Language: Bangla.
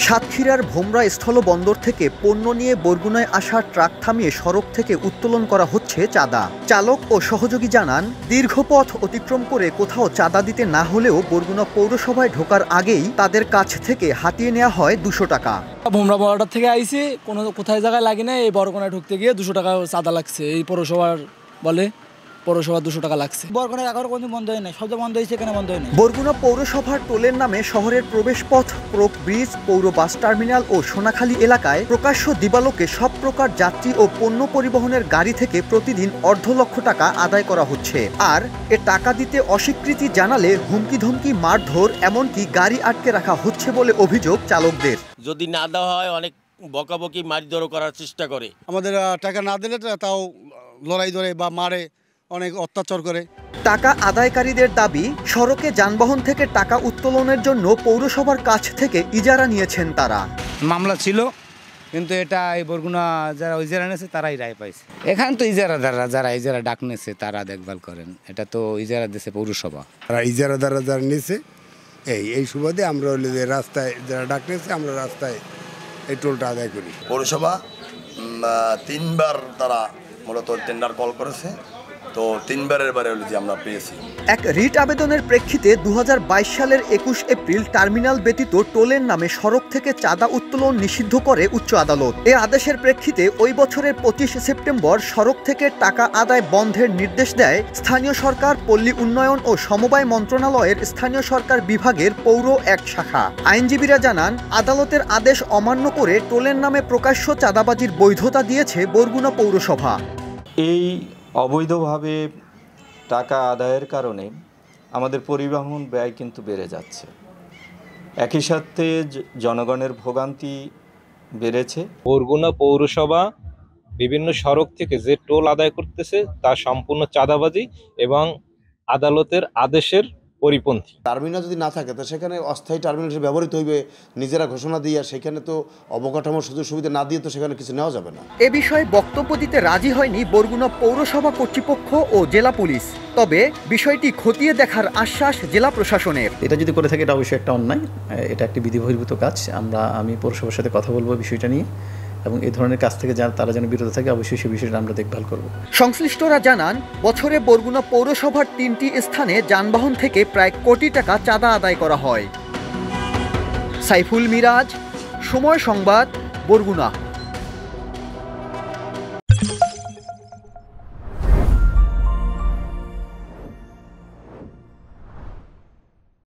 সাতক্ষীরার ভোমরা স্থলবন্দর থেকে পণ্য নিয়ে বরগুনায় আসা ট্রাক থামিয়ে সড়ক থেকে উত্তোলন করা হচ্ছে চাঁদা। চালক ও সহযোগী জানান, দীর্ঘ পথ অতিক্রম করে কোথাও চাঁদা দিতে না হলেও বরগুনা পৌরসভায় ঢোকার আগেই তাদের কাছ থেকে হাতিয়ে নেওয়া হয় 200 টাকা। ভোমরা বর্ডার থেকে আইছি, কোথায় জায়গায় লাগে না, এই বরগুনায় ঢুকতে গিয়ে 200 টাকা চাঁদা লাগছে। এই পৌরসভার বলে পৌরসভা 200 টাকা লাগছে। বরগুনা এখনো কোনো বন্ধ হয় নাই, শব্দ বন্ধ হয়েছে, এখানে বন্ধ হয় নাই। বরগুনা পৌরসভার টোলের নামে শহরের প্রবেশপথ, প্রোক ব্রিজ, পৌর বাস টার্মিনাল ও সোনাখালী এলাকায় প্রকাশ্য দিবালোকে সব প্রকার যাত্রী ও পণ্য পরিবহনের গাড়ি থেকে প্রতিদিন 1.5 লক্ষ টাকা আদায় করা হচ্ছে। আর এ টাকা দিতে অস্বীকৃতি জানালে হুমকি ধমকি, মারধর, এমনকি গাড়ি আটকে রাখা হচ্ছে বলে অভিযোগ চালকদের। যদি না দেওয়া হয় অনেক বকাবকি, মারধর করার চেষ্টা করে। আমাদের টাকা না দিলে তাও লড়াই ধরে বা মারে, অনেক অত্যাচার করে। টাকা আদায়কারীদের দাবি, সড়কে যানবাহন থেকে টাকা উত্তোলনের জন্য পৌরসভার কাছ থেকে ইজারা নিয়েছেন তারা। মামলা ছিল, কিন্তু এটা এই বরগুনা যারা ইজারা নিয়েছে তারাই রায় পাইছে। এখানে তো ইজারাদাররা যারা ইজারা ডাক নিয়েছে তারা দেখভাল করেন, এটা তো ইজারা দিয়েছে পৌরসভা। তারা ইজারাদাররা যারা নিয়েছে এই সুবাদে আমরা হলে যে রাস্তায় যারা ডাক নিয়েছে আমরা রাস্তায় এই টোলটা আদায় করি। পৌরসভা 3বার তারা মূলত টেন্ডার কল করেছে, তো 3বারের বারে হলো যে আমরা পেয়েছি। এক রিট আবেদনের প্রেক্ষিতে 2022 সালের 21 এপ্রিল টার্মিনাল ব্যতীত টোলের নামে সড়ক থেকে চাঁদা উত্তোলন নিষিদ্ধ করে উচ্চ আদালত। এ আদেশের প্রেক্ষিতে ওই বছরের 25 সেপ্টেম্বর সড়ক থেকে টাকা আদায় বন্ধের নির্দেশ দেয় স্থানীয় সরকার, পল্লী উন্নয়ন ও সমবায় মন্ত্রণালয়ের স্থানীয় সরকার বিভাগের পৌর এক শাখা। আইনজীবীরা জানান, আদালতের আদেশ অমান্য করে টোলের নামে প্রকাশ্য চাঁদাবাজির বৈধতা দিয়েছে বরগুনা পৌরসভা। এই অবৈধভাবে টাকা আদায়ের কারণে আমাদের পরিবহন ব্যয় কিন্তু বেড়ে যাচ্ছে, একই সাথে জনগণের ভোগান্তি বেড়েছে। বরগুনা পৌরসভা বিভিন্ন সড়ক থেকে যে টোল আদায় করতেছে তা সম্পূর্ণ চাঁদাবাজি এবং আদালতের আদেশের পরিপন্থী। টার্মিনাল যদি না থাকে তো সেখানে অস্থায়ী টার্মিনাল হিসেবে ব্যবহৃত হইবে, নিজেরা ঘোষণা দিয়ে সেখানে তো অবকাঠামোর সুযোগ সুবিধা না দিয়ে তো সেখানে কিছু নেওয়া যাবে না। এ বিষয়ে বক্তব্য দিতে রাজি হয়নি বরগুনা পৌরসভা কর্তৃপক্ষ ও জেলা পুলিশ। তবে বিষয়টি খতিয়ে দেখার আশ্বাস জেলা প্রশাসনের। এটা যদি করে থাকে এটা অবশ্যই একটা অন্যায়, এটা একটি বিধিবহির্ভূত কাজ। আমি পৌরসভার সাথে কথা বলবো বিষয়টা নিয়ে, এবং এই ধরনের কাজ থেকে তারা যেন বিরত থাকে, অবশ্যই সেই বিষয়টা আমরা দেখভাল করব। সংশ্লিষ্টরা জানান, বছরে বরগুনা পৌরসভার 3টি স্থানে যানবাহন থেকে প্রায় কোটি টাকা চাঁদা আদায় করা হয়। সাইফুল মিরাজ, সময় সংবাদ, বরগুনা।